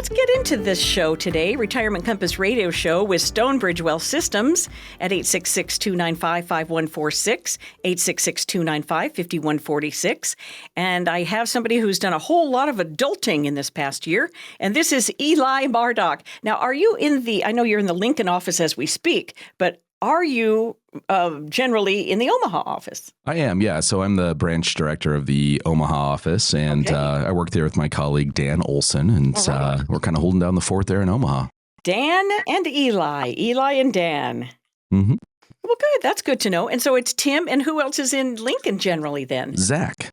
let's get into this show today, Retirement Compass Radio Show with Stonebridge Wealth Systems at 866-295-5146, 866-295-5146. And I have somebody who's done a whole lot of adulting in this past year, and this is Eli Mardock. Now, are you I know you're in the Lincoln office as we speak, but are you generally in the Omaha office? I am, yeah. So I'm the branch director of the Omaha office, and I work there with my colleague, Dan Olson, and we're kind of holding down the fort there in Omaha. Dan and Eli and Dan. Mm-hmm. Well, good. That's good to know. And so it's Tim, and who else is in Lincoln generally then? Zach,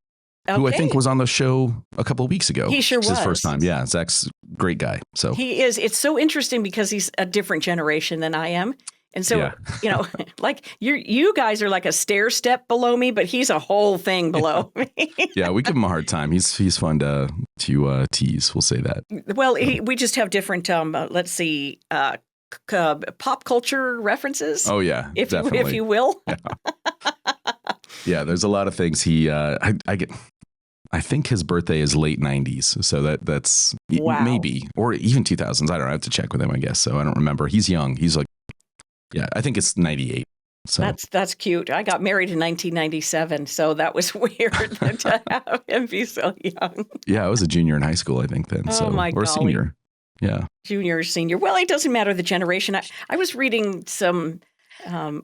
who I think was on the show a couple of weeks ago. He sure was. His first time. Yeah, Zach's a great guy. So he is. It's so interesting because he's a different generation than I am. And so, like you guys are like a stair step below me, but he's a whole thing below me. Yeah, we give him a hard time. He's fun to tease. We'll say that. Well, we just have different, let's see, pop culture references. Oh, yeah, definitely. If you will. Yeah, there's a lot of things I think his birthday is late 90s. So that's maybe, or even 2000s. I don't know. I have to check with him, I guess. So I don't remember. He's young. He's like, yeah, I think it's 98. So that's cute. I got married in 1997, so that was weird to have him be so young. Yeah, I was a junior in high school, I think then. Or senior. Yeah. Junior or senior. Well, it doesn't matter the generation. I was reading some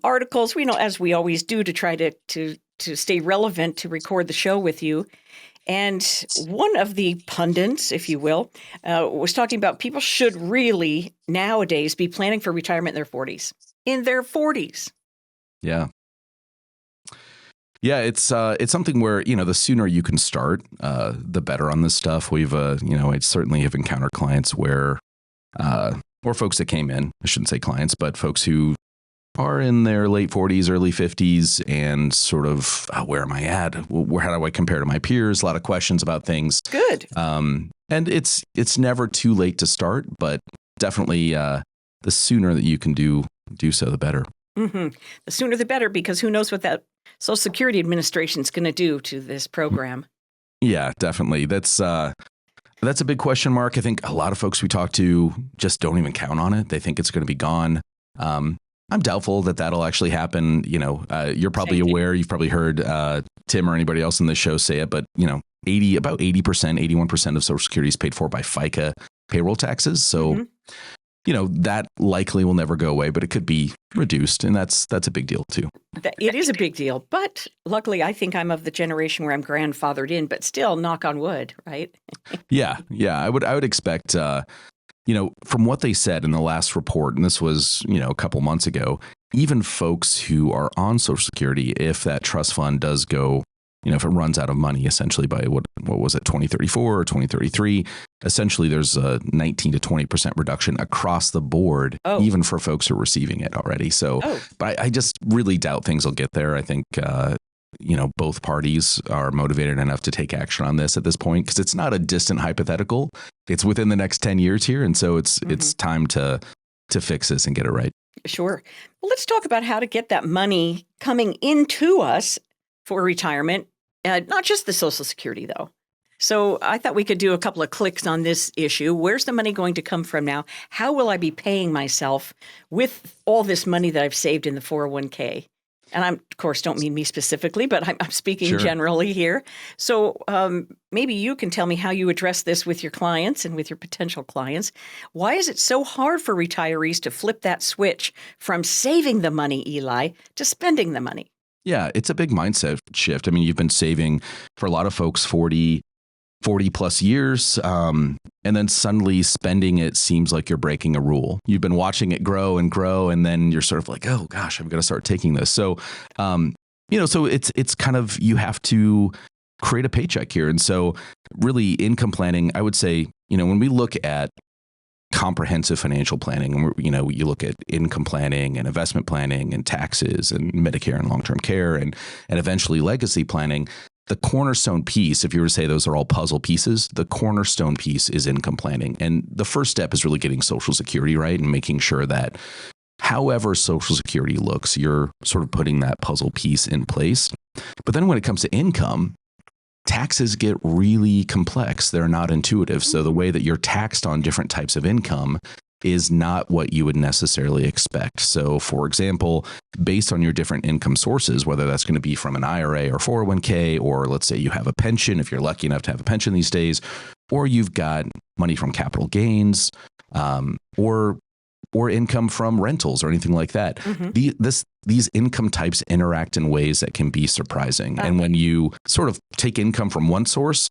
articles, as we always do, to try to stay relevant to record the show with you. And one of the pundits, if you will, was talking about people should really nowadays be planning for retirement in their 40s. In their 40s. Yeah. Yeah, it's something where, the sooner you can start, the better on this stuff. We've, I certainly have encountered clients where, or folks that came in, I shouldn't say clients, but folks who are in their late 40s, early 50s, and sort of, where am I at? How do I compare to my peers? A lot of questions about things. Good. And it's never too late to start, but definitely the sooner that you can do so, the better. Mm-hmm. The sooner the better, because who knows what that Social Security Administration is going to do to this program. Yeah, definitely. That's a big question mark. I think a lot of folks we talk to just don't even count on it. They think it's going to be gone. I'm doubtful that that'll actually happen. You're probably aware, you've probably heard Tim or anybody else in this show say it, but about 80%, 81% of Social Security is paid for by FICA payroll taxes. So, that likely will never go away, but it could be reduced. And that's a big deal too. It is a big deal. But luckily, I think I'm of the generation where I'm grandfathered in, but still, knock on wood, right? Yeah. I would expect, from what they said in the last report, and this was, a couple months ago, even folks who are on Social Security, if that trust fund does go, if it runs out of money, essentially by what was it, 2034 or 2033, essentially there's a 19 to 20% reduction across the board, even for folks who are receiving it already. So, but I just really doubt things will get there. I think, both parties are motivated enough to take action on this at this point, because it's not a distant hypothetical. It's within the next 10 years here. And so it's time to fix this and get it right. Sure. Well, let's talk about how to get that money coming into us for retirement. Not just the Social Security, though. So I thought we could do a couple of clicks on this issue. Where's the money going to come from now? How will I be paying myself with all this money that I've saved in the 401k? And I, of course, don't mean me specifically, but I'm speaking generally here. So maybe you can tell me how you address this with your clients and with your potential clients. Why is it so hard for retirees to flip that switch from saving the money, Eli, to spending the money? Yeah, it's a big mindset shift. I mean, you've been saving for a lot of folks 40 plus years, and then suddenly spending it seems like you're breaking a rule. You've been watching it grow and grow, and then you're sort of like, oh gosh, I've got to start taking this. So, so it's kind of, you have to create a paycheck here. And so really income planning, I would say, when we look at comprehensive financial planning, and you look at income planning and investment planning and taxes and Medicare and long-term care and eventually legacy planning, the cornerstone piece, if you were to say those are all puzzle pieces, the cornerstone piece is income planning. And the first step is really getting Social Security right and making sure that however Social Security looks, you're sort of putting that puzzle piece in place. But then when it comes to income, taxes get really complex. They're not intuitive. So the way that you're taxed on different types of income is not what you would necessarily expect. So, for example, based on your different income sources, whether that's going to be from an IRA or 401k, or let's say you have a pension, if you're lucky enough to have a pension these days, or you've got money from capital gains, or income from rentals or anything like that. These income types interact in ways that can be surprising. And when you sort of take income from one source,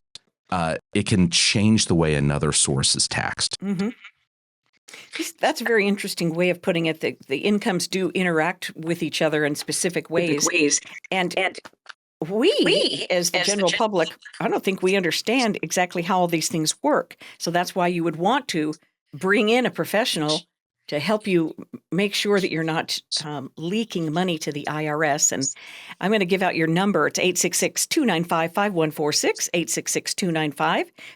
it can change the way another source is taxed. That's a very interesting way of putting it. The incomes do interact with each other in specific ways. And we, as the general public, I don't think we understand exactly how all these things work. So that's why you would want to bring in a professional to help you make sure that you're not leaking money to the IRS. And I'm going to give out your number. It's 866-295-5146,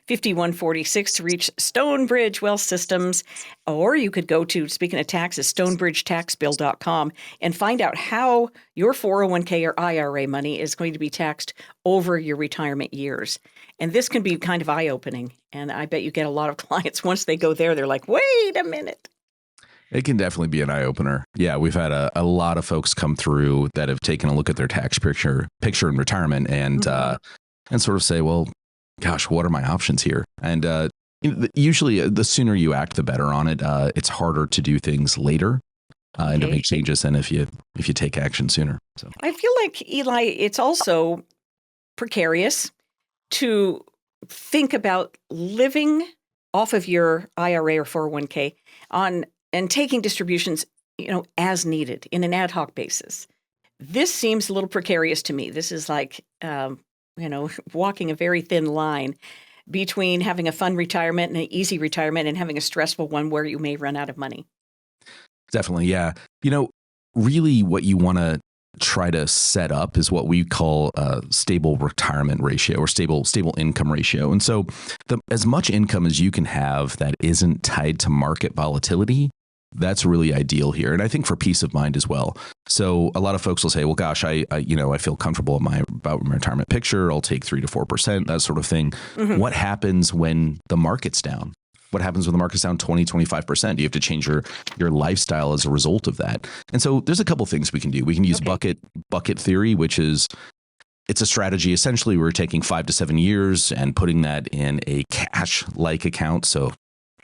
866-295-5146 to reach Stonebridge Wealth Systems. Or you could go to, speaking of taxes, stonebridgetaxbill.com and find out how your 401k or IRA money is going to be taxed over your retirement years. And this can be kind of eye-opening. And I bet you get a lot of clients, once they go there, they're like, wait a minute. It can definitely be an eye opener. Yeah, we've had a lot of folks come through that have taken a look at their tax picture in retirement and sort of say, well, gosh, what are my options here? And usually the sooner you act, the better on it. It's harder to do things later and to make changes than if you take action sooner. So I feel like, Eli, it's also precarious to think about living off of your IRA or 401k and taking distributions, as needed in an ad hoc basis. This seems a little precarious to me. This is like, walking a very thin line between having a fun retirement and an easy retirement and having a stressful one where you may run out of money. Definitely. Yeah. Really what you want to try to set up is what we call a stable retirement ratio or stable income ratio. And so as much income as you can have that isn't tied to market volatility, that's really ideal here. And I think for peace of mind as well. So a lot of folks will say, well, gosh, I feel comfortable about my retirement picture. I'll take 3 to 4%, that sort of thing. What happens when the market's down? What happens when the market's down 20, 25%? You have to change your lifestyle as a result of that. And so there's a couple things we can do. We can use bucket theory, which is it's a strategy. Essentially, we're taking 5 to 7 years and putting that in a cash-like account. So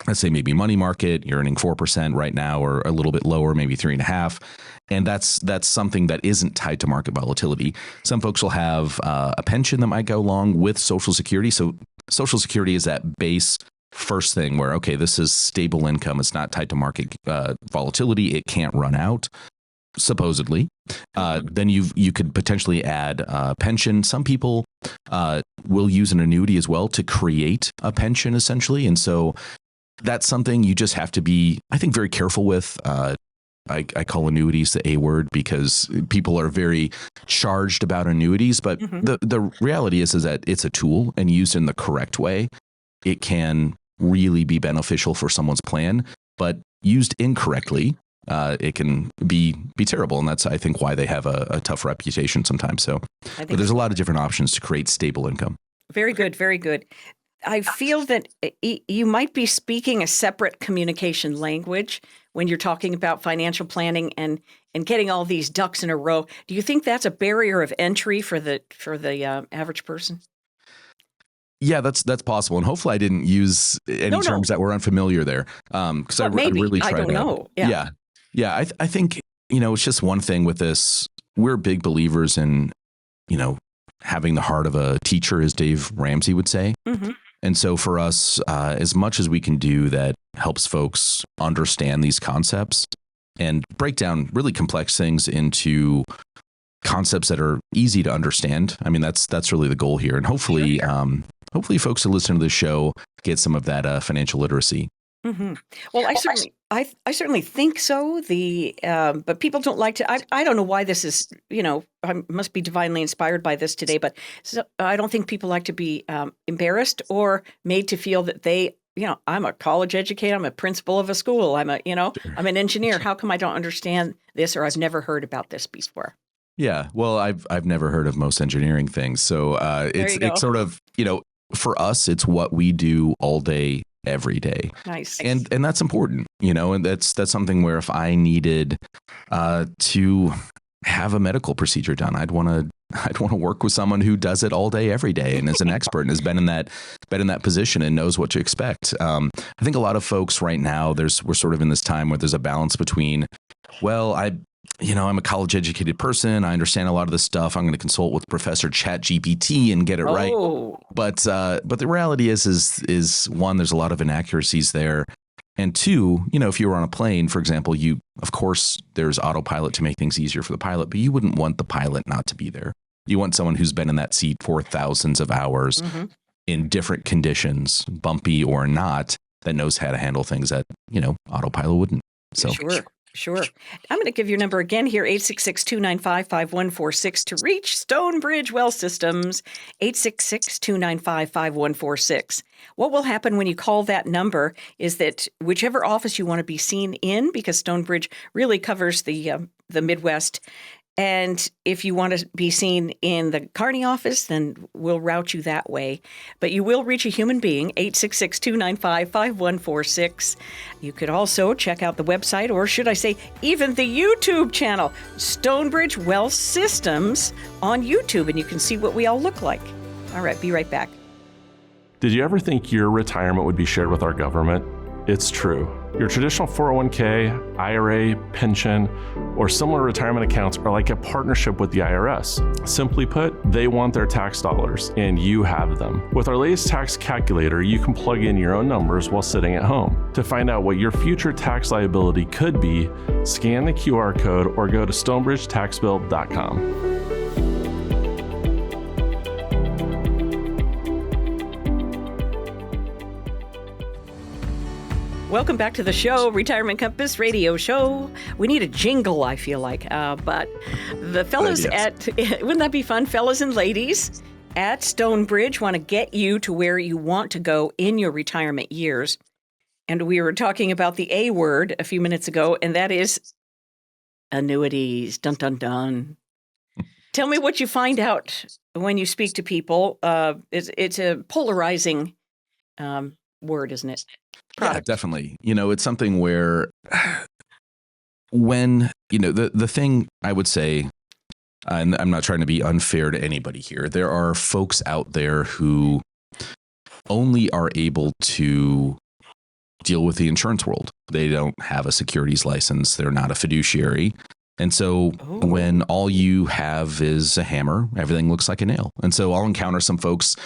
let's say maybe money market, you're earning 4% right now or a little bit lower, maybe 3.5%. And that's something that isn't tied to market volatility. Some folks will have a pension that might go along with Social Security. So Social Security is that base first thing where, okay, this is stable income. It's not tied to market volatility. It can't run out, supposedly. Then you could potentially add pension. Some people will use an annuity as well to create a pension, essentially. And so that's something you just have to be, I think, very careful with. I call annuities the A word because people are very charged about annuities. But the reality is that it's a tool, and used in the correct way, it can really be beneficial for someone's plan. But used incorrectly, it can be terrible. And that's, I think, why they have a tough reputation sometimes. So but there's a lot of different options to create stable income. Very good. Very good. I feel that you might be speaking a separate communication language when you're talking about financial planning and getting all these ducks in a row. Do you think that's a barrier of entry for the average person? Yeah, that's possible, and hopefully I didn't use any terms that were unfamiliar there. Because I really try to. I don't know. Yeah. I think it's just one thing with this. We're big believers in having the heart of a teacher, as Dave Ramsey would say. And so for us, as much as we can do that helps folks understand these concepts and break down really complex things into concepts that are easy to understand. I mean, that's really the goal here. And hopefully, hopefully folks who listen to the show get some of that financial literacy. Well, I certainly think so. But people don't like to. I don't know why this is. I must be divinely inspired by this today. But I don't think people like to be embarrassed or made to feel that they. I'm a college educator. I'm a principal of a school. I'm an engineer. How come I don't understand this or I've never heard about this before? Yeah. Well, I've never heard of most engineering things. So There you go. it's sort of, for us, it's what we do all day, every day. Nice. And that's important, and that's something where if I needed to have a medical procedure done, I'd want to work with someone who does it all day, every day, and is an expert and has been in that position and knows what to expect. I think a lot of folks right now, we're sort of in this time where there's a balance between, well, I'm a college educated person. I understand a lot of this stuff. I'm going to consult with Professor ChatGPT and get it right. But the reality is one, there's a lot of inaccuracies there. And two, if you were on a plane, for example, of course, there's autopilot to make things easier for the pilot, but you wouldn't want the pilot not to be there. You want someone who's been in that seat for thousands of hours in different conditions, bumpy or not, that knows how to handle things that, autopilot wouldn't. So Sure. I'm going to give your number again here, 866-295-5146 to reach Stonebridge Wealth Systems, 866-295-5146. What will happen when you call that number is that whichever office you want to be seen in, because Stonebridge really covers the Midwest, and if you want to be seen in the Kearney office, then we'll route you that way. But you will reach a human being, 866-295-5146. You could also check out the website, or should I say, even the YouTube channel, Stonebridge Wealth Systems on YouTube, and you can see what we all look like. All right, be right back. Did you ever think your retirement would be shared with our government? It's true. Your traditional 401k, IRA, pension, or similar retirement accounts are like a partnership with the IRS. Simply put, they want their tax dollars, and you have them. With our latest tax calculator, you can plug in your own numbers while sitting at home. To find out what your future tax liability could be, scan the QR code or go to stonebridgetaxbill.com. Welcome back to the show, Retirement Compass Radio Show. We need a jingle, I feel like. But the fellas wouldn't that be fun? Fellas and ladies at Stonebridge want to get you to where you want to go in your retirement years. And we were talking about the A word a few minutes ago, and that is annuities. Dun, dun, dun. Tell me what you find out when you speak to people. It's a polarizing word, isn't it? Product. Yeah, definitely. It's something where when, the thing I would say, and I'm not trying to be unfair to anybody here, there are folks out there who only are able to deal with the insurance world. They don't have a securities license. They're not a fiduciary. And so when all you have is a hammer, everything looks like a nail. And so I'll encounter some folks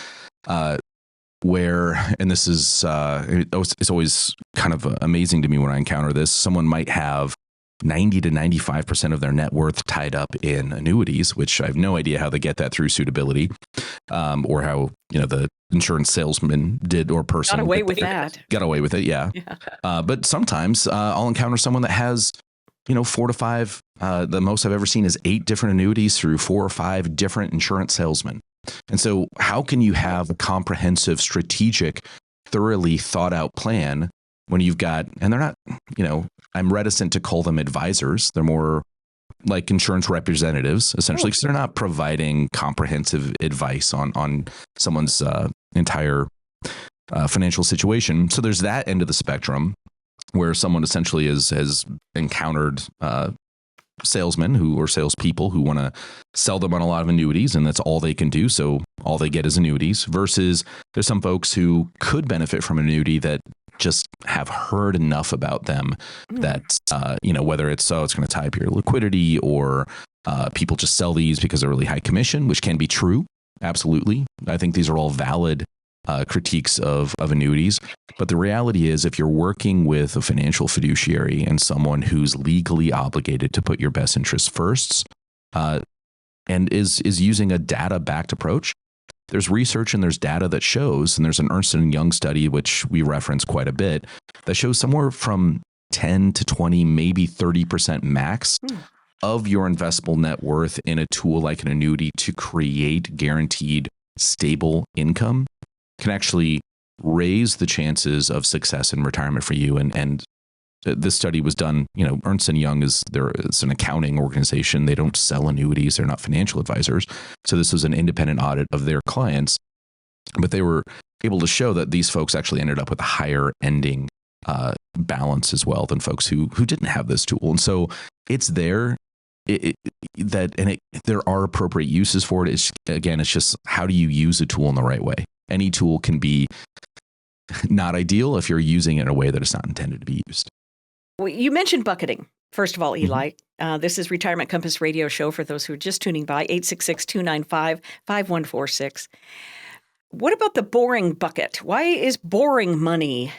where, and this is, it's always kind of amazing to me when I encounter this, someone might have 90 to 95% of their net worth tied up in annuities, which I have no idea how they get that through suitability, or how, the insurance salesman did or person got away with that. Got away with it. Yeah. But sometimes I'll encounter someone that has, 4 to 5, the most I've ever seen is 8 different annuities through 4 or 5 different insurance salesmen. And so how can you have a comprehensive, strategic, thoroughly thought out plan when you've got, and they're not, I'm reticent to call them advisors. They're more like insurance representatives, essentially, because they're not providing comprehensive advice on someone's entire financial situation. So there's that end of the spectrum where someone essentially has encountered salesmen or salespeople who want to sell them on a lot of annuities, and that's all they can do. So all they get is annuities, versus there's some folks who could benefit from an annuity that just have heard enough about them that, whether it's going to tie up your liquidity, or people just sell these because they're really high commission, which can be true. Absolutely. I think these are all valid critiques of annuities. But the reality is, if you're working with a financial fiduciary and someone who's legally obligated to put your best interests first, and is using a data-backed approach, there's research and there's data that shows, and there's an Ernst & Young study, which we reference quite a bit, that shows somewhere from 10 to 20, maybe 30% max of your investable net worth in a tool like an annuity to create guaranteed stable income can actually raise the chances of success in retirement for you. And this study was done, Ernst & Young it's an accounting organization. They don't sell annuities. They're not financial advisors. So this was an independent audit of their clients, but they were able to show that these folks actually ended up with a higher ending balance as well than folks who didn't have this tool. And so it's there. There are appropriate uses for it. It's just how do you use a tool in the right way? Any tool can be not ideal if you're using it in a way that it's not intended to be used. Well, you mentioned bucketing. First of all, Eli, this is Retirement Compass Radio Show for those who are just tuning by, 866-295-5146. What about the boring bucket? Why is boring money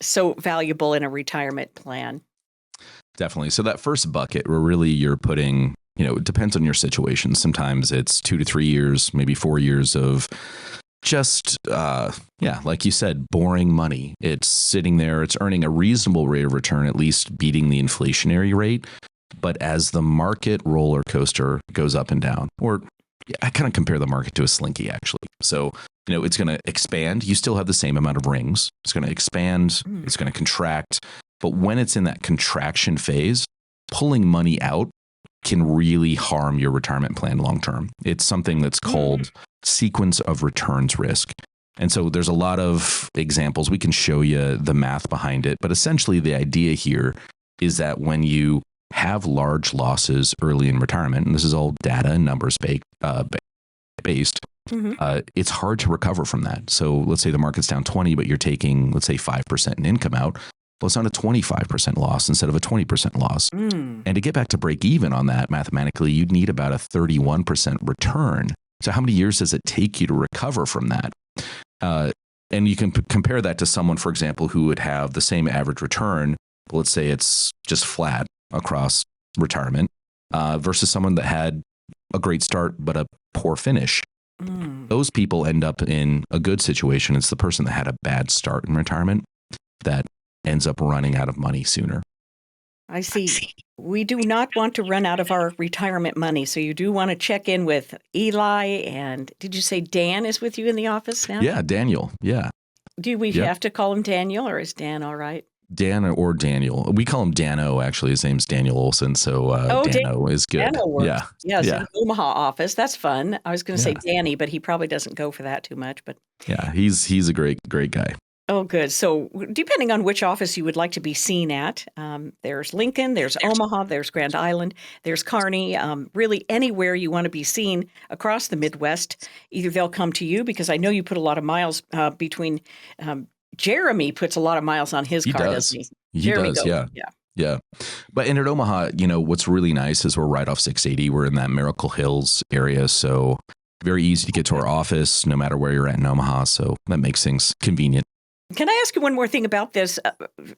so valuable in a retirement plan? Definitely. So that first bucket where really you're putting, it depends on your situation. Sometimes it's 2 to 3 years, maybe 4 years of just, like you said, boring money. It's sitting there. It's earning a reasonable rate of return, at least beating the inflationary rate. But as the market roller coaster goes up and down, or I kind of compare the market to a slinky, actually. So, it's going to expand. You still have the same amount of rings. It's going to expand. It's going to contract. But when it's in that contraction phase, pulling money out can really harm your retirement plan long term. It's something that's called sequence of returns risk. And so there's a lot of examples. We can show you the math behind it. But essentially, the idea here is that when you have large losses early in retirement, and this is all data and numbers based, it's hard to recover from that. So let's say the market's down 20, but you're taking, let's say 5% in income out. Well, it's not a 25% loss instead of a 20% loss. And to get back to break even on that mathematically, you'd need about a 31% return. So how many years does it take you to recover from that? And you can compare that to someone, for example, who would have the same average return. Let's say it's just flat across retirement versus someone that had a great start but a poor finish. Those people end up in a good situation. It's the person that had a bad start in retirement that ends up running out of money sooner. I see. We do not want to run out of our retirement money. So you do want to check in with Eli. And did you say Dan is with you in the office now? Yeah, Daniel. Yeah. Do we have to call him Daniel, or is Dan all right? Dan or Daniel. We call him Dano, actually. His name's Daniel Olson. So Dano is good. Dano works. Yeah. In the Omaha office. That's fun. I was going to say Danny, but he probably doesn't go for that too much. But yeah, he's a great guy. Oh, good. So depending on which office you would like to be seen at, there's Lincoln, there's Omaha, there's Grand Island, there's Kearney, really anywhere you want to be seen across the Midwest. Either they'll come to you, because I know you put a lot of miles between Jeremy puts a lot of miles on his car, doesn't he? He does, yeah. But in at Omaha, what's really nice is we're right off 680. We're in that Miracle Hills area, so very easy to get to our office no matter where you're at in Omaha. So that makes things convenient. Can I ask you one more thing about this?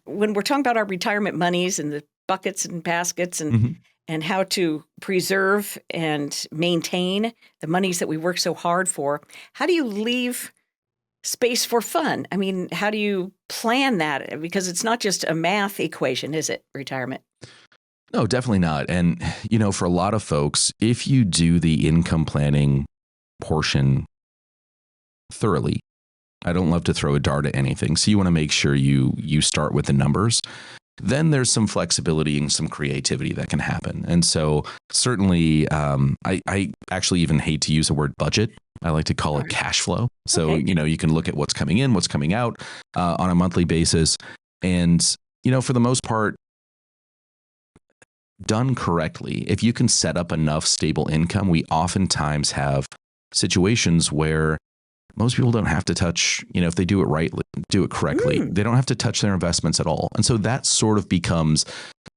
When we're talking about our retirement monies and the buckets and baskets and how to preserve and maintain the monies that we work so hard for, how do you leave space for fun? I mean, how do you plan that? Because it's not just a math equation, is it, retirement? No, definitely not. And, for a lot of folks, if you do the income planning portion thoroughly, I don't love to throw a dart at anything. So you want to make sure you start with the numbers. Then there's some flexibility and some creativity that can happen. And so certainly, I actually even hate to use the word budget. I like to call it cash flow. So, you can look at what's coming in, what's coming out on a monthly basis. And, for the most part, done correctly, if you can set up enough stable income, we oftentimes have situations where most people don't have to touch, if they do it right, do it correctly, they don't have to touch their investments at all. And so that sort of becomes,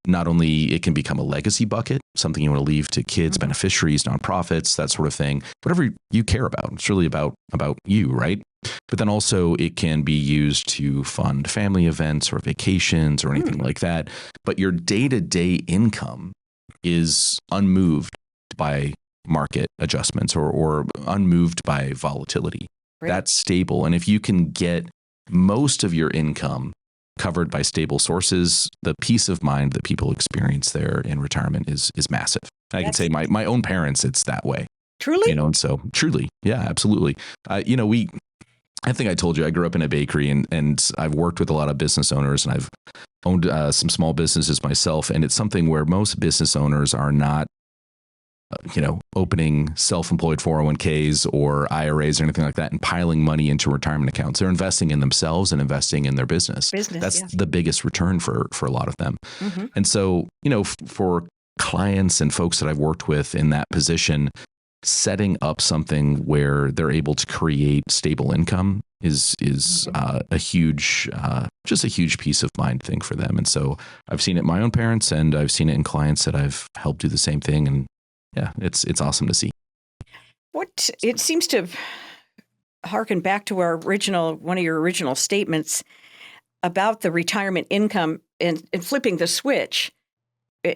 not only it can become a legacy bucket, something you want to leave to kids, beneficiaries, nonprofits, that sort of thing, whatever you care about. It's really about you, right? But then also it can be used to fund family events or vacations or anything like that. But your day-to-day income is unmoved by market adjustments or unmoved by volatility. Right. That's stable. And if you can get most of your income covered by stable sources, the peace of mind that people experience there in retirement is massive. I can say my own parents, it's that way. Truly? And so truly. Yeah, absolutely. I think I told you I grew up in a bakery and I've worked with a lot of business owners, and owned some small businesses myself, and it's something where most business owners are not, opening self-employed 401ks or IRAs or anything like that and piling money into retirement accounts. They're investing in themselves and investing in their business. That's the biggest return for a lot of them. Mm-hmm. And so, for clients and folks that I've worked with in that position, setting up something where they're able to create stable income is a huge peace of mind thing for them. And so I've seen it in my own parents, and I've seen it in clients that I've helped do the same thing. And yeah, it's awesome to see. What it seems to harken back to one of your original statements about the retirement income and flipping the switch.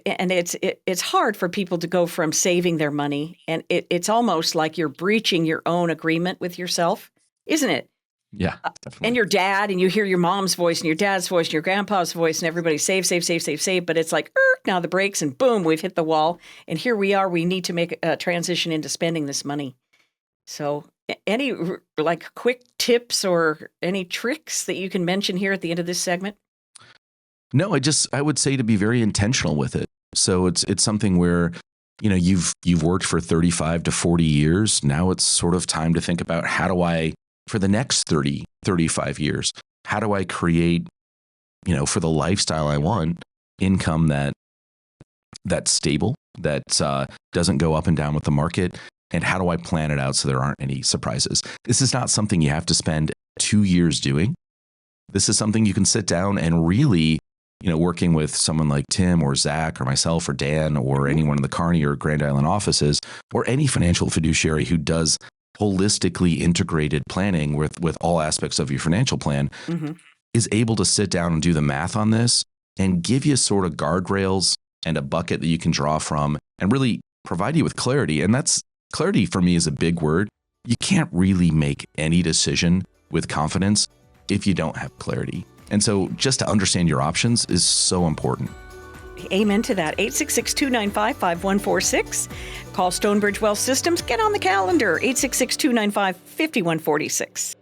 And it's hard for people to go from saving their money, and it's almost like you're breaching your own agreement with yourself, isn't it? Yeah, definitely. And your dad, and you hear your mom's voice and your dad's voice and your grandpa's voice, and everybody save. But it's like, now the brakes, and boom, we've hit the wall. And here we are. We need to make a transition into spending this money. So any quick tips or any tricks that you can mention here at the end of this segment? No, I would say to be very intentional with it. So it's something where, you've worked for 35 to 40 years. Now it's sort of time to think about, how do I, for the next 30, 35 years, how do I create, for the lifestyle I want, income that's stable, that doesn't go up and down with the market, and how do I plan it out so there aren't any surprises? This is not something you have to spend 2 years doing. This is something you can sit down and really, working with someone like Tim or Zach or myself or Dan or anyone in the Kearney or Grand Island offices, or any financial fiduciary who does holistically integrated planning with all aspects of your financial plan, is able to sit down and do the math on this and give you sort of guardrails and a bucket that you can draw from and really provide you with clarity. And that's clarity for me is a big word. You can't really make any decision with confidence if you don't have clarity. And so just to understand your options is so important. Amen to that. 866-295-5146. Call Stonebridge Wealth Systems. Get on the calendar. 866-295-5146.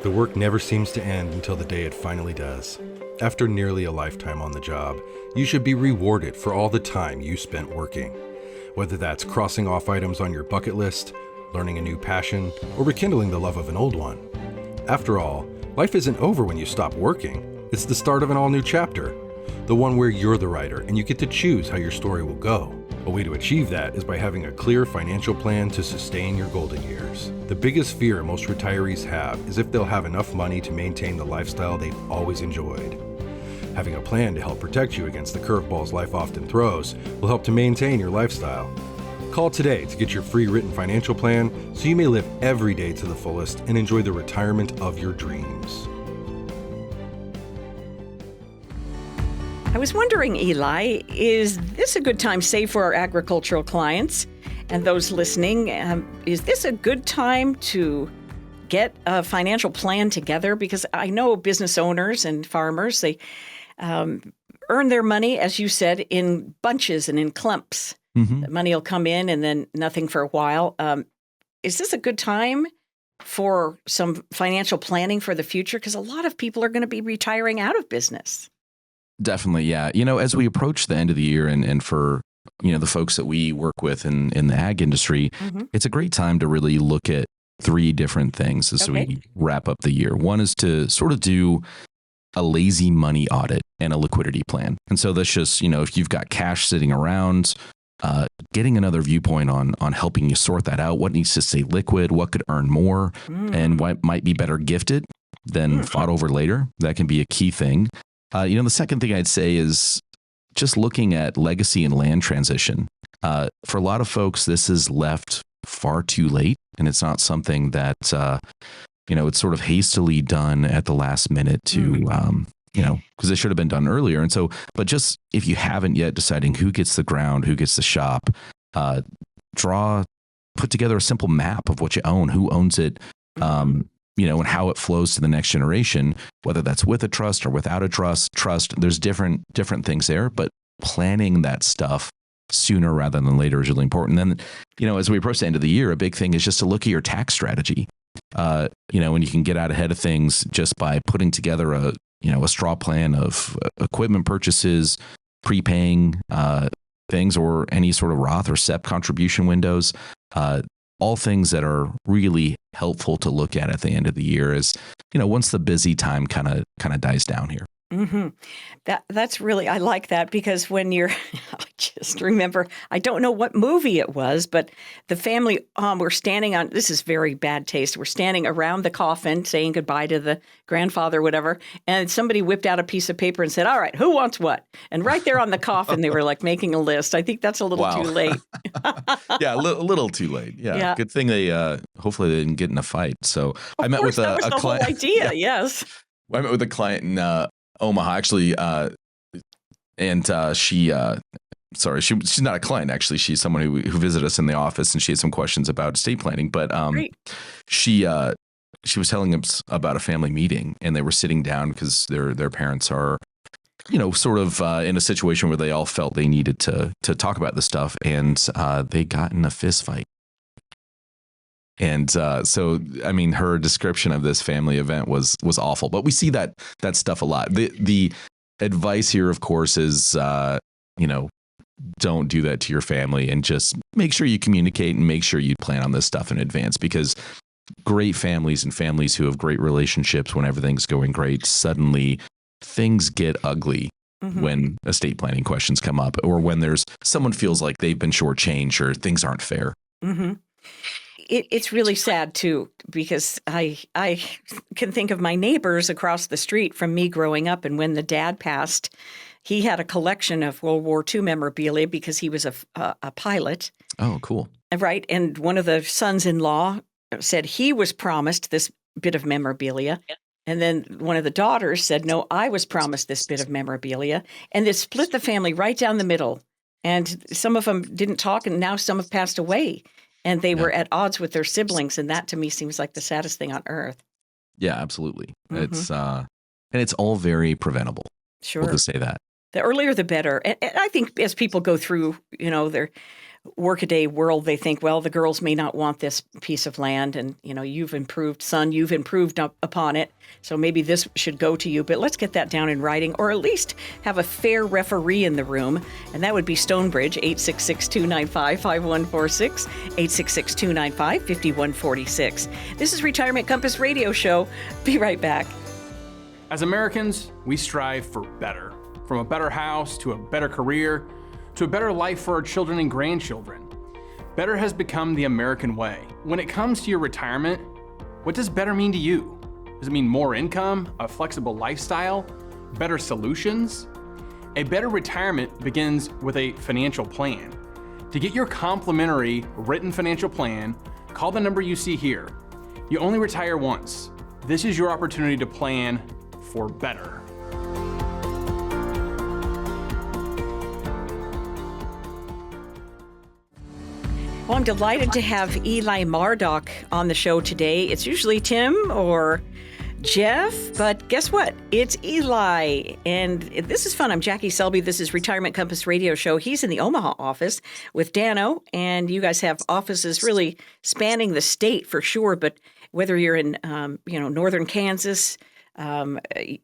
The work never seems to end until the day it finally does. After nearly a lifetime on the job, you should be rewarded for all the time you spent working. Whether that's crossing off items on your bucket list, learning a new passion, or rekindling the love of an old one. After all, life isn't over when you stop working. It's the start of an all-new chapter. The one where you're the writer and you get to choose how your story will go. A way to achieve that is by having a clear financial plan to sustain your golden years. The biggest fear most retirees have is if they'll have enough money to maintain the lifestyle they've always enjoyed. Having a plan to help protect you against the curveballs life often throws will help to maintain your lifestyle. Call today to get your free written financial plan so you may live every day to the fullest and enjoy the retirement of your dreams. I was wondering, Eli, is this a good time, say, for our agricultural clients and those listening? Is this a good time to get a financial plan together? Because I know business owners and farmers, they earn their money, as you said, in bunches and in clumps. The money will come in and then nothing for a while. Is this a good time for some financial planning for the future? Because a lot of people are going to be retiring out of business. Definitely, yeah. As we approach the end of the year and for, the folks that we work with in the ag industry, it's a great time to really look at 3 different things as we wrap up the year. One is to sort of do a lazy money audit and a liquidity plan. And so that's just, if you've got cash sitting around, getting another viewpoint on helping you sort that out. What needs to stay liquid? What could earn more? And what might be better gifted than fought over later? That can be a key thing. The second thing I'd say is just looking at legacy and land transition. For a lot of folks, this is left far too late, and it's not something that, it's sort of hastily done at the last minute to, because it should have been done earlier. And so, but just if you haven't yet deciding who gets the ground, who gets the shop, put together a simple map of what you own, who owns it, and how it flows to the next generation, whether that's with a trust or without a trust. There's different things there, but planning that stuff sooner rather than later is really important. And then, as we approach the end of the year, a big thing is just to look at your tax strategy. And you can get out ahead of things just by putting together a straw plan of equipment purchases, prepaying things, or any sort of Roth or SEP contribution windows. All things that are really helpful to look at the end of the year is, once the busy time kind of dies down here. Mm-hmm. That's really, I like that, because when you're, I just remember, I don't know what movie it was, but the family were standing on, this is very bad taste, we're standing around the coffin saying goodbye to the grandfather, whatever, and somebody whipped out a piece of paper and said, all right, who wants what? And right there on the coffin, they were like making a list. I think that's a little too late. Yeah, a little too late. Yeah. Good thing they, hopefully they didn't get in a fight. So I met with a client. Whole idea, yes. I met with a client in Omaha, actually, and she's not a client, actually. She's someone who visited us in the office, and she had some questions about estate planning. But she was telling us about a family meeting, and they were sitting down because their parents are, sort of in a situation where they all felt they needed to talk about this stuff, and they got in a fist fight. And so, I mean, her description of this family event was awful. But we see that stuff a lot. The advice here, of course, is, don't do that to your family, and just make sure you communicate and make sure you plan on this stuff in advance, because great families and families who have great relationships, when everything's going great, suddenly things get ugly. Mm-hmm. When estate planning questions come up, or when someone feels like they've been shortchanged or things aren't fair. Mm-hmm. It's really sad, too, because I can think of my neighbors across the street from me growing up. And when the dad passed, he had a collection of World War II memorabilia because he was a pilot. Oh, cool. Right. And one of the sons-in-law said he was promised this bit of memorabilia. And then one of the daughters said, no, I was promised this bit of memorabilia. And it split the family right down the middle. And some of them didn't talk, and now some have passed away. And they were at odds with their siblings, and that to me seems like the saddest thing on earth. Yeah, absolutely. Mm-hmm. It's and it's all very preventable. Sure, we'll just say that. The earlier, the better. And I think as people go through, their workaday world, they think, well, the girls may not want this piece of land, and you've improved upon it, so maybe this should go to you. But let's get that down in writing, or at least have a fair referee in the room, and that would be Stonebridge, 866-295-5146, 866-295-5146. This is Retirement Compass Radio Show. Be right back. As Americans, we strive for better. From a better house to a better career, to a better life for our children and grandchildren. Better has become the American way. When it comes to your retirement, what does better mean to you? Does it mean more income, a flexible lifestyle, better solutions? A better retirement begins with a financial plan. To get your complimentary written financial plan, call the number you see here. You only retire once. This is your opportunity to plan for better. Well, I'm delighted to have Eli Mardock on the show today. It's usually Tim or Jeff, but guess what? It's Eli. And this is fun. I'm Jackie Selby. This is Retirement Compass Radio Show. He's in the Omaha office with Dano, and you guys have offices really spanning the state for sure. But whether you're in, northern Kansas,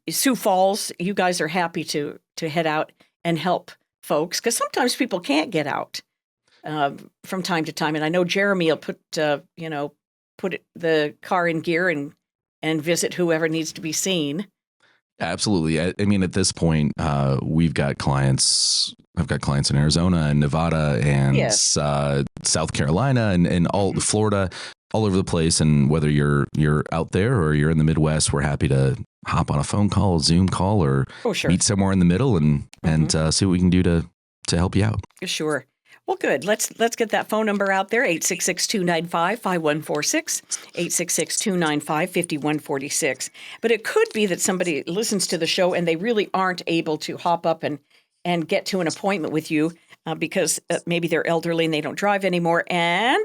Sioux Falls, you guys are happy to head out and help folks, because sometimes people can't get out. From time to time, and I know Jeremy will put the car in gear and visit whoever needs to be seen. Absolutely. I mean, at this point, we've got clients. I've got clients in Arizona and Nevada and South Carolina and all Florida, all over the place. And whether you're out there or you're in the Midwest, we're happy to hop on a phone call, a Zoom call, or meet somewhere in the middle and see what we can do to help you out. Sure. Well, good. Let's get that phone number out there, 866-295-5146, 866-295-5146. But it could be that somebody listens to the show and they really aren't able to hop up and get to an appointment with you because maybe they're elderly and they don't drive anymore, and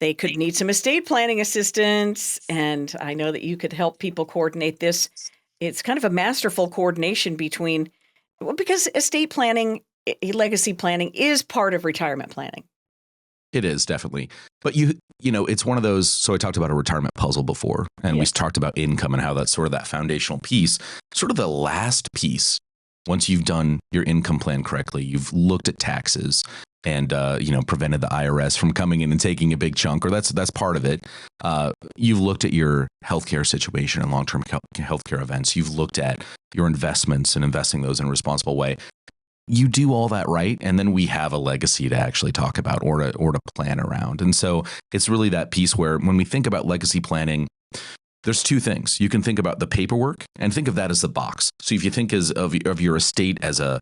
they could need some estate planning assistance. And I know that you could help people coordinate this. It's kind of a masterful coordination because estate planning legacy planning is part of retirement planning. It is definitely. But it's one of those. So I talked about a retirement puzzle before, and we Yes. talked about income and how that's sort of that foundational piece. Sort of the last piece, once you've done your income plan correctly, you've looked at taxes and prevented the IRS from coming in and taking a big chunk, or that's part of it. You've looked at your healthcare situation and long-term healthcare events. You've looked at your investments and investing those in a responsible way. You do all that right, and then we have a legacy to actually talk about or to plan around. And so it's really that piece where when we think about legacy planning, there's two things. You can think about the paperwork and think of that as the box. So if you think of your estate as a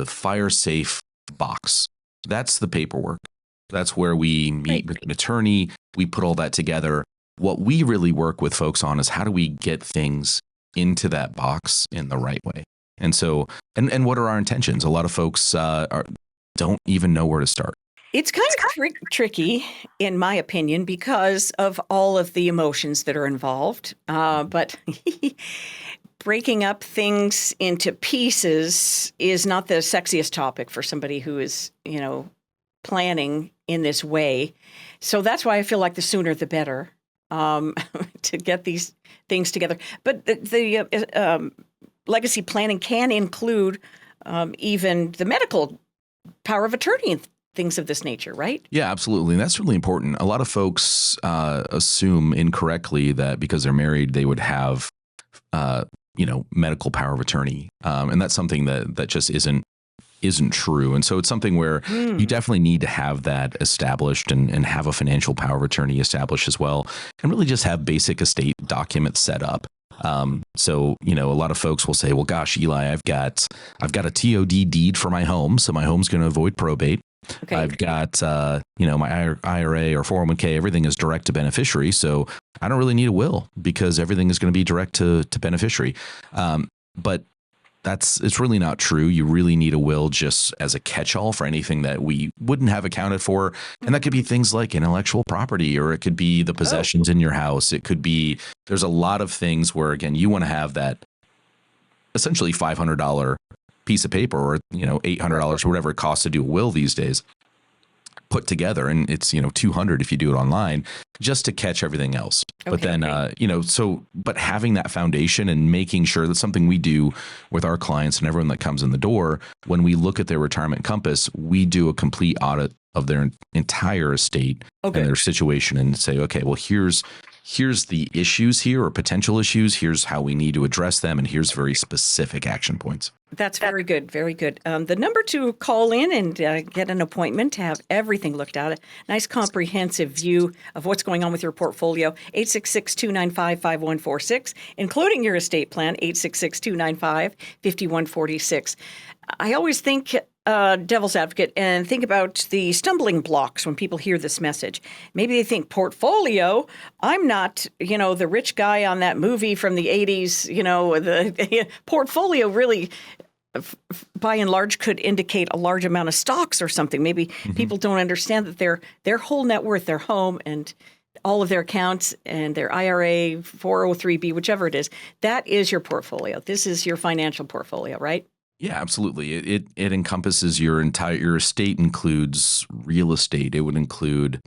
fire safe box, that's the paperwork. That's where we meet with an attorney. We put all that together. What we really work with folks on is how do we get things into that box in the right way. And so, and what are our intentions? A lot of folks don't even know where to start. It's kind of tricky, in my opinion, because of all of the emotions that are involved. But breaking up things into pieces is not the sexiest topic for somebody who is, planning in this way. So that's why I feel like the sooner the better to get these things together. But the legacy planning can include even the medical power of attorney and things of this nature, right? Yeah, absolutely. And that's really important. A lot of folks assume incorrectly that because they're married, they would have, medical power of attorney. And that's something that just isn't true. And so it's something where you definitely need to have that established and have a financial power of attorney established as well, and really just have basic estate documents set up. So, a lot of folks will say, well, gosh, Eli, I've got a TOD deed for my home. So my home's going to avoid probate. Okay. I've got, my IRA or 401k, everything is direct to beneficiary. So I don't really need a will because everything is going to be direct to beneficiary. But it's really not true. You really need a will just as a catch-all for anything that we wouldn't have accounted for. And that could be things like intellectual property, or it could be the possessions in your house. It could be, there's a lot of things where, again, you want to have that essentially $500 piece of paper or, $800 or whatever it costs to do a will these days put together. And it's, $200 if you do it online, just to catch everything else. Okay, but then, but having that foundation and making sure that's something we do with our clients and everyone that comes in the door, when we look at their retirement compass, we do a complete audit of their entire estate and their situation and say, okay, well, here's the issues here or potential issues. Here's how we need to address them. And here's very specific action points. That's very good. Very good. The number to call in and get an appointment to have everything looked at, a nice comprehensive view of what's going on with your portfolio, 866-295-5146, including your estate plan, 866-295-5146. I always think devil's advocate and think about the stumbling blocks when people hear this message. Maybe they think portfolio. I'm not, the rich guy on that movie from the 80s. The portfolio really, by and large, could indicate a large amount of stocks or something. Maybe people don't understand that their whole net worth, their home and all of their accounts and their IRA, 403B, whichever it is, that is your portfolio. This is your financial portfolio, right? Yeah, absolutely. It encompasses your estate, includes real estate. It would include,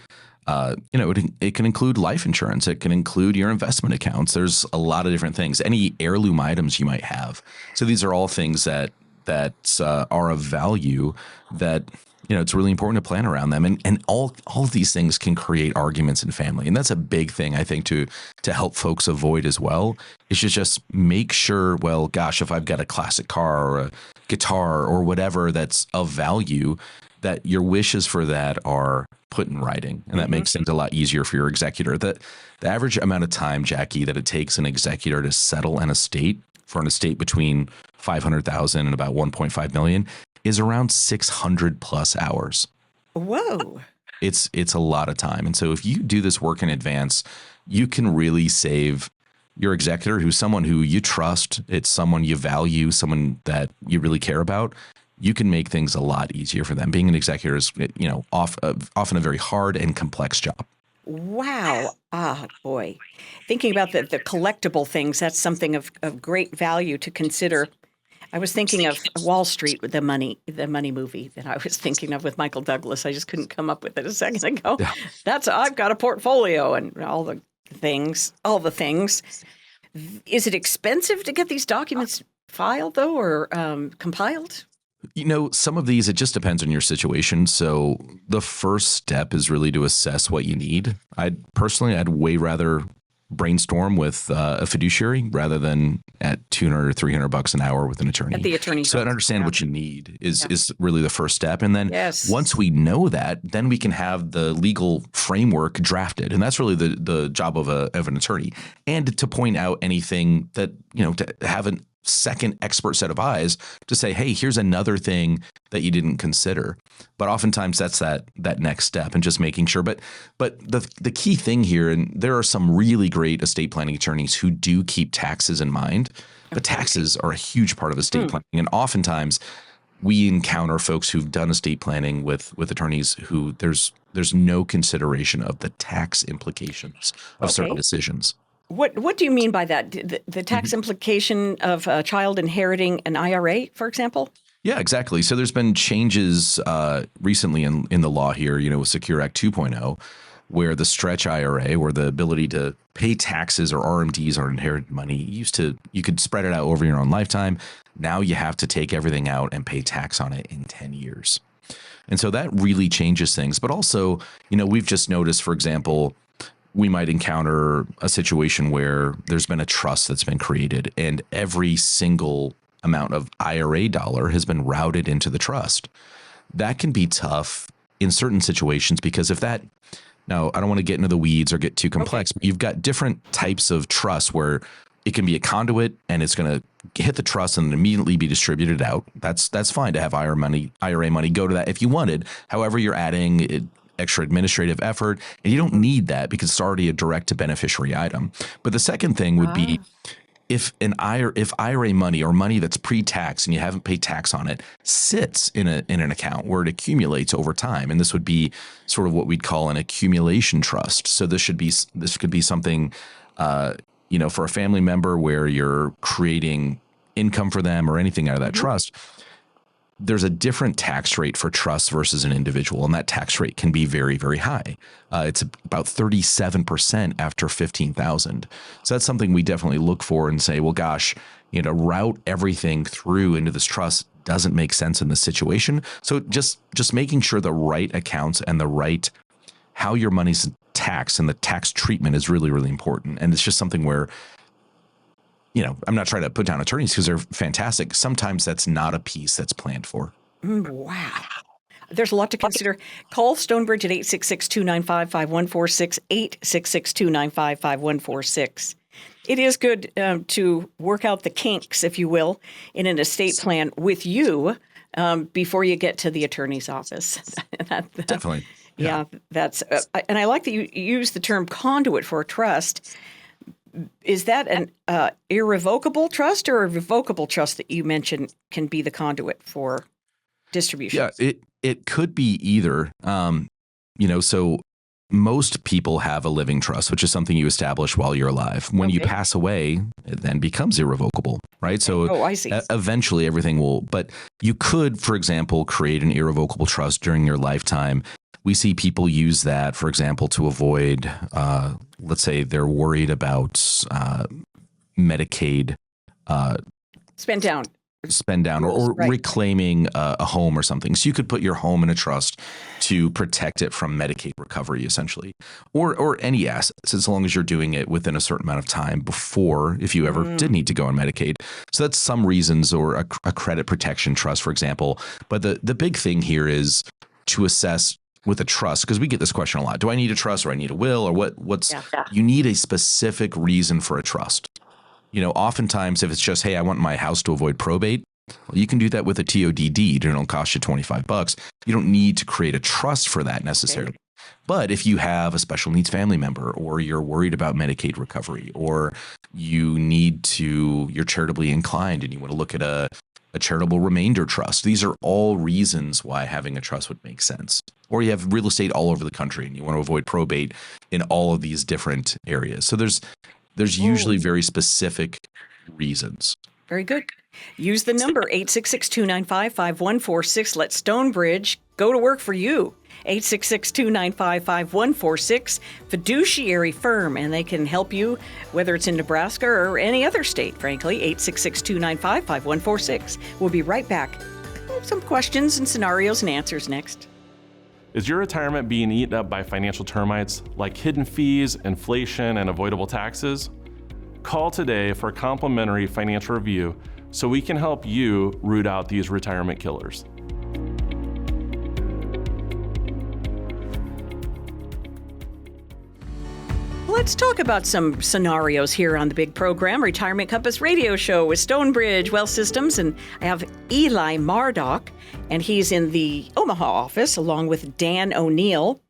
it can include life insurance. It can include your investment accounts. There's a lot of different things. Any heirloom items you might have. So these are all things that are of value that, it's really important to plan around them. And all of these things can create arguments in family. And that's a big thing, I think, to help folks avoid as well, is just make sure, well, gosh, if I've got a classic car or a guitar or whatever that's of value, that your wishes for that are put in writing. And that makes things a lot easier for your executor. The average amount of time, Jackie, that it takes an executor to settle an estate for an estate between $500,000 and about $1.5 million is around 600 plus hours. Whoa. It's a lot of time. And so if you do this work in advance, you can really save your executor, who's someone who you trust. It's someone you value, someone that you really care about. You can make things a lot easier for them. Being an executor is, often a very hard and complex job. Wow. Ah, boy. Thinking about the collectible things, that's something of great value to consider. I was thinking of Wall Street with the money movie that I was thinking of with Michael Douglas. I just couldn't come up with it a second ago. Yeah. I've got a portfolio and all the things. Is it expensive to get these documents filed though, or compiled? Some of these, it just depends on your situation. So the first step is really to assess what you need. I'd way rather brainstorm with a fiduciary rather than at $200 or $300 an hour with an attorney. At the attorney's So office, I'd understand what you need is really the first step. And then Yes. once we know that, then we can have the legal framework drafted. And that's really the job of an attorney. And to point out anything that, to have a second expert set of eyes to say, hey, here's another thing that you didn't consider. But oftentimes that's that next step and just making sure. But the key thing here, and there are some really great estate planning attorneys who do keep taxes in mind, but taxes are a huge part of estate planning. And oftentimes we encounter folks who've done estate planning with attorneys who there's no consideration of the tax implications of certain decisions. What do you mean by that? The tax implication of a child inheriting an IRA, for example? Yeah, exactly. So there's been changes recently in the law here, with Secure Act 2.0, where the stretch IRA, or the ability to pay taxes or RMDs on inherited money, you could spread it out over your own lifetime. Now you have to take everything out and pay tax on it in 10 years. And so that really changes things. But also, we've just noticed, for example, we might encounter a situation where there's been a trust that's been created and every single amount of IRA dollar has been routed into the trust. That can be tough in certain situations because now I don't want to get into the weeds or get too complex, but you've got different types of trusts where it can be a conduit and it's going to hit the trust and immediately be distributed out. That's fine to have IRA money go to that if you wanted. However, you're adding extra administrative effort, and you don't need that because it's already a direct to beneficiary item. But the second thing would be if IRA money or money that's pre-tax and you haven't paid tax on it sits in an account where it accumulates over time, and this would be sort of what we'd call an accumulation trust. So this could be something for a family member where you're creating income for them or anything out of that trust. There's a different tax rate for trusts versus an individual, and that tax rate can be very, very high. It's about 37% after $15,000. So that's something we definitely look for and say, well, gosh, route everything through into this trust doesn't make sense in this situation. So just making sure the right accounts and the right how your money's taxed and the tax treatment is really, really important. And it's just something where I'm not trying to put down attorneys because they're fantastic. Sometimes that's not a piece that's planned for. Wow. There's a lot to consider. Call Stonebridge at 866-295-5146, 866-295-5146. It is good to work out the kinks, if you will, in an estate plan with you before you get to the attorney's office. Definitely. Yeah, that's and I like that you use the term conduit for a trust. Is that an irrevocable trust or a revocable trust that you mentioned can be the conduit for distribution? Yeah, it could be either. So most people have a living trust, which is something you establish while you're alive. When you pass away, it then becomes irrevocable, right? So I see. Eventually everything will, but you could, for example, create an irrevocable trust during your lifetime. We see people use that, for example, to avoid, let's say they're worried about Medicaid Spend down or right. reclaiming a home or something. So you could put your home in a trust to protect it from Medicaid recovery, essentially, or any assets, as long as you're doing it within a certain amount of time before, if you ever did need to go on Medicaid. So that's some reasons, or a credit protection trust, for example. But the big thing here is to assess with a trust, because we get this question a lot. Do I need a trust, or I need a will, or what's you need a specific reason for a trust. Oftentimes if it's just, hey, I want my house to avoid probate, well, you can do that with a TOD deed and it'll cost you $25. You don't need to create a trust for that necessarily. But if you have a special needs family member, or you're worried about Medicaid recovery, or you're charitably inclined and you want to look at a charitable remainder trust, these are all reasons why having a trust would make sense. Or you have real estate all over the country and you want to avoid probate in all of these different areas. So there's usually very specific reasons. Very good. Use the number 866-295-5146. Let Stonebridge go to work for you. 866-295-5146. Fiduciary firm, and they can help you whether it's in Nebraska or any other state, frankly. 866-295-5146. We'll be right back. Some questions and scenarios and answers next. Is your retirement being eaten up by financial termites like hidden fees, inflation, and avoidable taxes? Call today for a complimentary financial review so we can help you root out these retirement killers. Let's talk about some scenarios here on the big program, Retirement Compass Radio Show with Stonebridge Wealth Systems. And I have Eli Mardock, and he's in the Omaha office along with Dan O'Neill.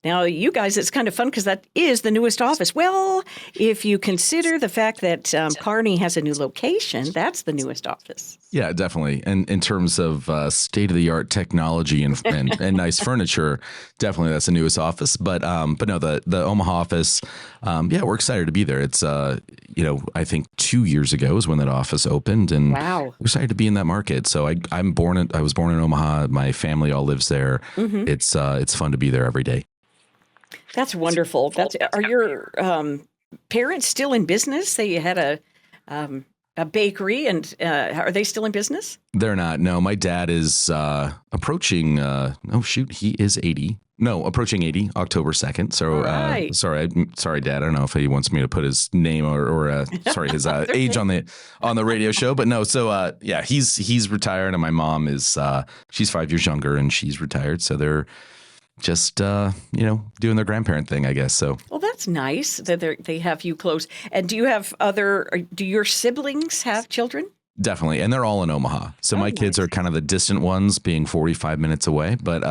Now, you guys, it's kind of fun because that is the newest office. Well, if you consider the fact that Kearney has a new location, that's the newest office. Yeah, definitely. And in terms of state-of-the-art technology and nice furniture, definitely that's the newest office. But no, the Omaha office, we're excited to be there. It's I think 2 years ago is when that office opened, and wow, we're excited to be in that market. So I was born in Omaha. My family all lives there. Mm-hmm. It's fun to be there every day. That's wonderful. Are your parents still in business? They had a bakery, and are they still in business? They're not. No, my dad is approaching. He is 80. No, approaching 80, October 2nd. So, right. Sorry, Dad. I don't know if he wants me to put his name or his age on the radio show, but no. So, he's retired, and my mom is she's 5 years younger, and she's retired. So they're just doing their grandparent thing, I guess. So, well, that's nice that they have you close. And do your siblings have children? Definitely, and they're all in Omaha. So my kids are kind of the distant ones, being 45 minutes away. But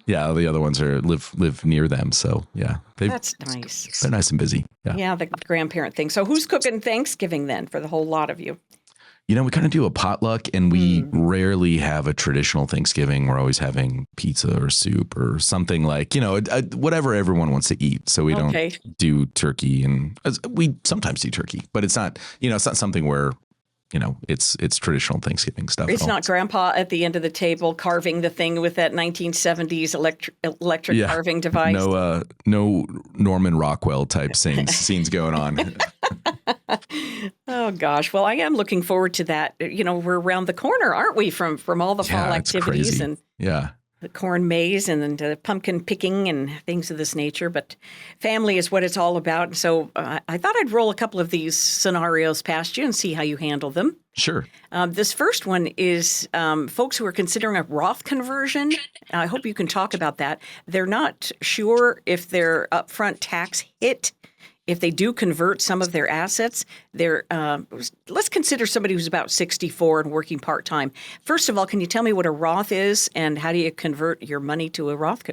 the other ones live near them. So that's nice. They're nice and busy. Yeah, the grandparent thing. So who's cooking Thanksgiving then for the whole lot of you? We kind of do a potluck, and we rarely have a traditional Thanksgiving. We're always having pizza or soup or something like, whatever everyone wants to eat. So we don't do turkey, and we sometimes do turkey, but it's not, it's not something where, it's traditional Thanksgiving stuff. It's not Grandpa at the end of the table carving the thing with that 1970s electric carving device. No Norman Rockwell type scenes going on. Oh gosh. Well, I am looking forward to that. We're around the corner, aren't we, from all the fall activities and the corn maze and the pumpkin picking and things of this nature. But family is what it's all about. And so I thought I'd roll a couple of these scenarios past you and see how you handle them. Sure. This first one is folks who are considering a Roth conversion. I hope you can talk about that. They're not sure if their upfront tax hit. If they do convert some of their assets, let's consider somebody who's about 64 and working part-time. First of all, can you tell me what a Roth is and how do you convert your money to a Roth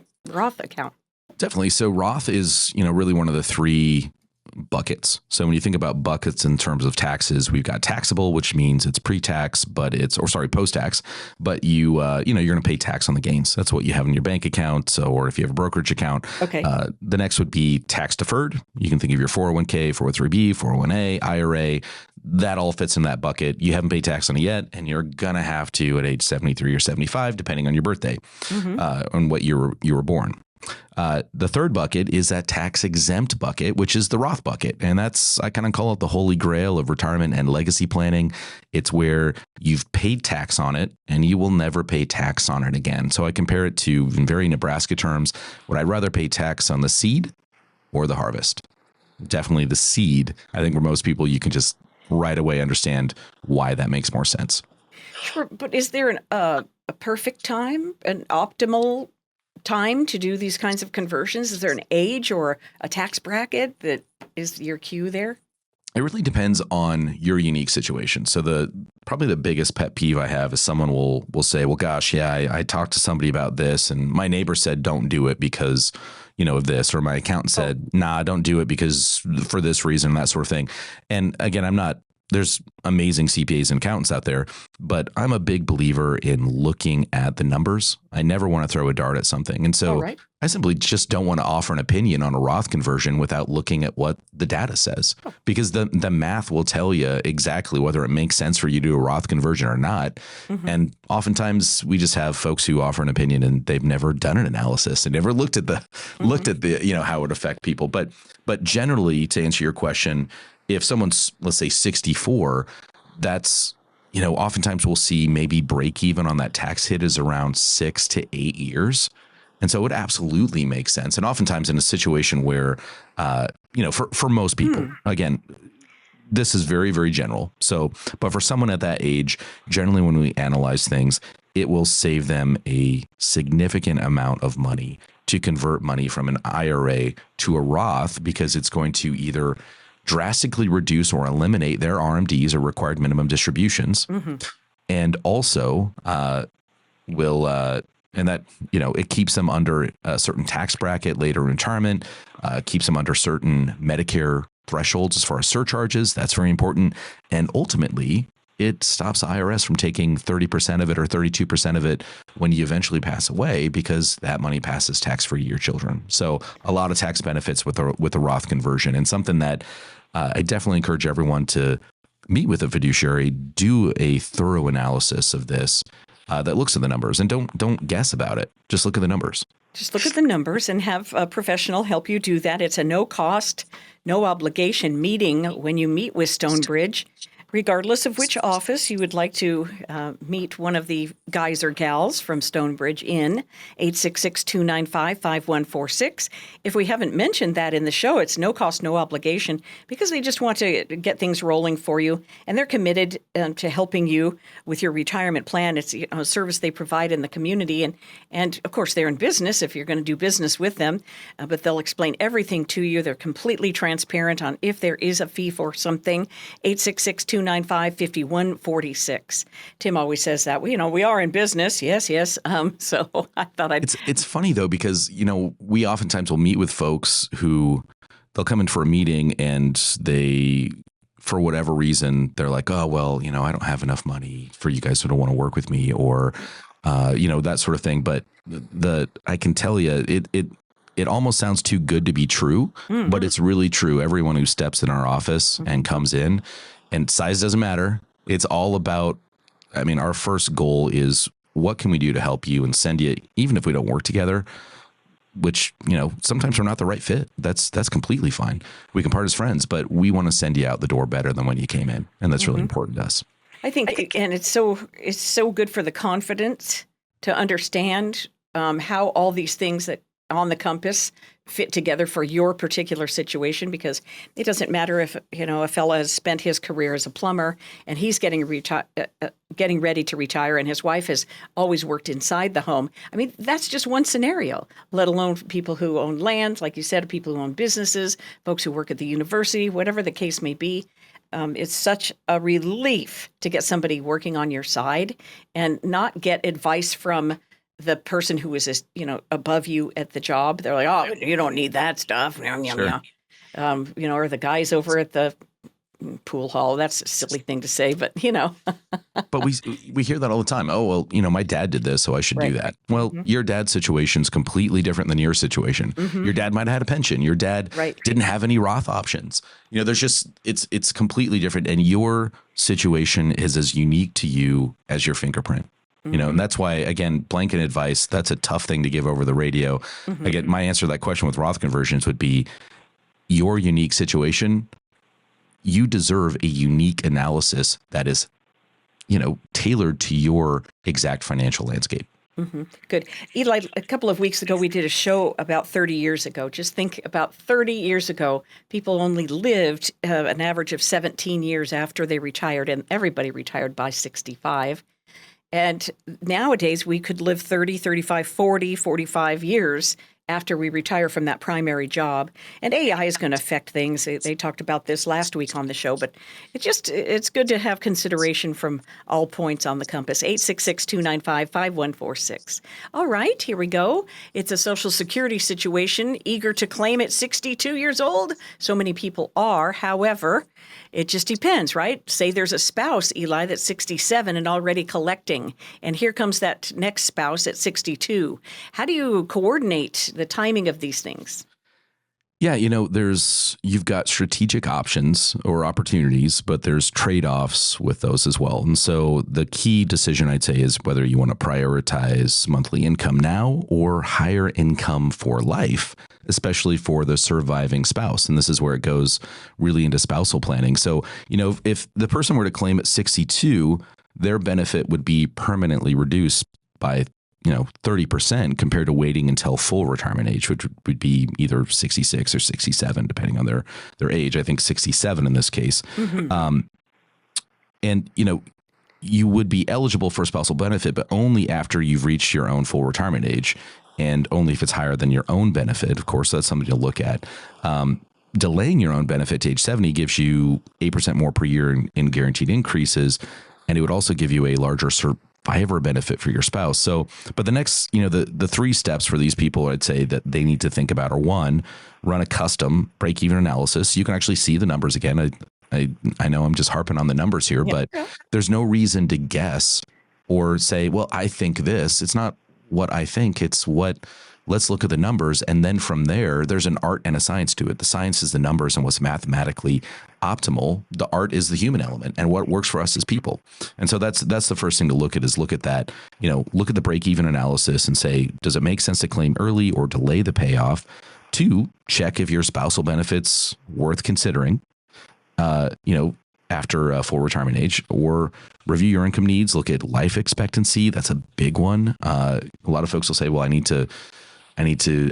account? Definitely. So Roth is, really one of the three buckets. So when you think about buckets in terms of taxes, we've got taxable, which means it's pre-tax, post-tax, but you're going to pay tax on the gains. That's what you have in your bank account. So, or if you have a brokerage account, okay. The next would be tax deferred. You can think of your 401k, 403b, 401a, IRA. That all fits in that bucket. You haven't paid tax on it yet, and you're going to have to at age 73 or 75, depending on your birthday, on what you were born. The third bucket is that tax exempt bucket, which is the Roth bucket. And I kind of call it the holy grail of retirement and legacy planning. It's where you've paid tax on it and you will never pay tax on it again. So I compare it to, in very Nebraska terms, would I rather pay tax on the seed or the harvest? Definitely the seed. I think where most people, you can just right away understand why that makes more sense. Sure. But is there a perfect time, an optimal time to do these kinds of conversions? Is there an age or a tax bracket that is your cue there? It really depends on your unique situation. So probably the biggest pet peeve I have is someone will say, well, gosh, I talked to somebody about this and my neighbor said, don't do it because, of this, or my accountant said, nah, don't do it because for this reason, that sort of thing. And again, I'm not there's amazing CPAs and accountants out there, but I'm a big believer in looking at the numbers. I never want to throw a dart at something. And so All right. I simply just don't want to offer an opinion on a Roth conversion without looking at what the data says, because the math will tell you exactly whether it makes sense for you to do a Roth conversion or not. And oftentimes we just have folks who offer an opinion and they've never done an analysis and never looked at the how it would affect people. But generally, to answer your question, if someone's, let's say, 64, that's, oftentimes we'll see maybe break even on that tax hit is around 6 to 8 years. And so it absolutely makes sense. And oftentimes in a situation where, for most people, again, this is very, very general. So, but for someone at that age, generally when we analyze things, it will save them a significant amount of money to convert money from an IRA to a Roth, because it's going to either drastically reduce or eliminate their RMDs, or required minimum distributions. And also and that, it keeps them under a certain tax bracket later in retirement, keeps them under certain Medicare thresholds as far as surcharges. That's very important. And ultimately, it stops the IRS from taking 30% of it or 32% of it when you eventually pass away, because that money passes tax-free to your children. So a lot of tax benefits with a Roth conversion, and something that I definitely encourage everyone to meet with a fiduciary, do a thorough analysis of this that looks at the numbers, and don't guess about it. Just look at the numbers. Just look at the numbers and have a professional help you do that. It's a no cost, no obligation meeting when you meet with Stonebridge. Regardless of which office you would like to meet one of the guys or gals from Stonebridge in, 866-295-5146. If we haven't mentioned that in the show, it's no cost, no obligation, because they just want to get things rolling for you, and they're committed to helping you with your retirement plan. It's a service they provide in the community, and of course they're in business if you're going to do business with them, but they'll explain everything to you. They're completely transparent on if there is a fee for something. 866-295-5146. Tim always says that. We are in business. Yes. So I thought It's funny, though, because, we oftentimes will meet with folks who they'll come in for a meeting and they, for whatever reason, they're like, oh, well, I don't have enough money for you guys who don't want to work with me, or, that sort of thing. But I can tell you, it almost sounds too good to be true, but it's really true. Everyone who steps in our office and comes in, and size doesn't matter. It's all about, our first goal is, what can we do to help you and send you, even if we don't work together, which, sometimes we're not the right fit. That's completely fine. We can part as friends, but we want to send you out the door better than when you came in. And that's really important to us. I think, and it's so good for the confidence to understand how all these things that on the compass fit together for your particular situation, because it doesn't matter if, a fella has spent his career as a plumber and he's getting ready to retire, and his wife has always worked inside the home. That's just one scenario, let alone people who own land, like you said, people who own businesses, folks who work at the university, whatever the case may be. It's such a relief to get somebody working on your side and not get advice from the person who is, above you at the job. They're like, oh, you don't need that stuff. Sure. Or the guys over at the pool hall. That's a silly thing to say, but But we hear that all the time. Oh, well, my dad did this, so I should do that. Well, your dad's situation is completely different than your situation. Your dad might have had a pension. Your dad didn't have any Roth options. There's just, it's completely different. And your situation is as unique to you as your fingerprint. And that's why, again, blanket advice, that's a tough thing to give over the radio. Again, my answer to that question with Roth conversions would be, your unique situation, you deserve a unique analysis that is, tailored to your exact financial landscape. Good. Eli, a couple of weeks ago, we did a show about 30 years ago. Just think, about 30 years ago, people only lived an average of 17 years after they retired, and everybody retired by 65. And nowadays we could live 30, 35, 40, 45 years after we retire from that primary job. And AI is going to affect things. They talked about this last week on the show, but it's good to have consideration from all points on the compass. 866-295-5146. All right, here we go. It's a Social Security situation, eager to claim at 62 years old. So many people are. However, it just depends, right? Say there's a spouse, Eli, that's 67 and already collecting, and here comes that next spouse at 62. How do you coordinate the timing of these things? Yeah, you've got strategic options or opportunities, but there's trade-offs with those as well. And so the key decision, I'd say, is whether you want to prioritize monthly income now or higher income for life, especially for the surviving spouse. And this is where it goes really into spousal planning. So, if the person were to claim at 62, their benefit would be permanently reduced by 30% compared to waiting until full retirement age, which would be either 66 or 67, depending on their age. I think 67 in this case. Mm-hmm. And you would be eligible for a spousal benefit, but only after you've reached your own full retirement age, and only if it's higher than your own benefit. Of course, that's something to look at. Delaying your own benefit to age 70 gives you 8% more per year in guaranteed increases, and it would also give you a larger survivor benefit for your spouse. So, but the next, the three steps for these people, I'd say that they need to think about are: one, run a custom break-even analysis. You can actually see the numbers again. I know I'm just harping on the numbers here, but there's no reason to guess or say, well, I think this. It's not what I think. It's let's look at the numbers. And then from there, there's an art and a science to it. The science is the numbers and what's mathematically optimal. The art is the human element and what works for us as people. And so that's the first thing to look at, is look at that, look at the break-even analysis and say, does it make sense to claim early or delay the payoff? Two, check if your spousal benefit's worth considering, after full retirement age, or review your income needs, look at life expectancy. That's a big one. A lot of folks will say, well, I need to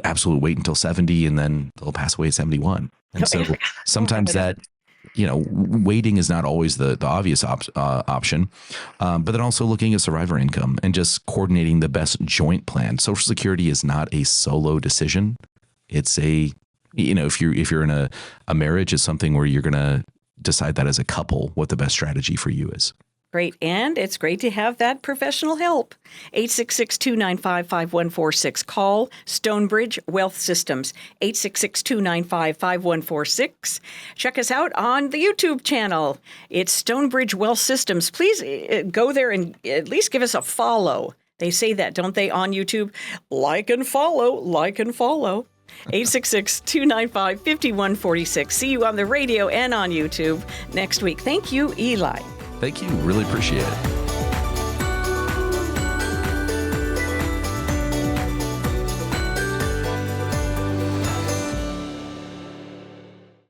absolutely wait until 70 and then they'll pass away at 71. And so sometimes that, waiting is not always the obvious option. But then also looking at survivor income and just coordinating the best joint plan. Social Security is not a solo decision. It's if you're in a marriage, it's something where you're going to decide that as a couple, what the best strategy for you is. Great. And it's great to have that professional help. 866-295-5146. Call Stonebridge Wealth Systems. 866-295-5146. Check us out on the YouTube channel. It's Stonebridge Wealth Systems. Please go there and at least give us a follow. They say that, don't they, on YouTube? Like and follow. 866-295-5146. See you on the radio and on YouTube next week. Thank you, Eli. Thank you. Really appreciate it.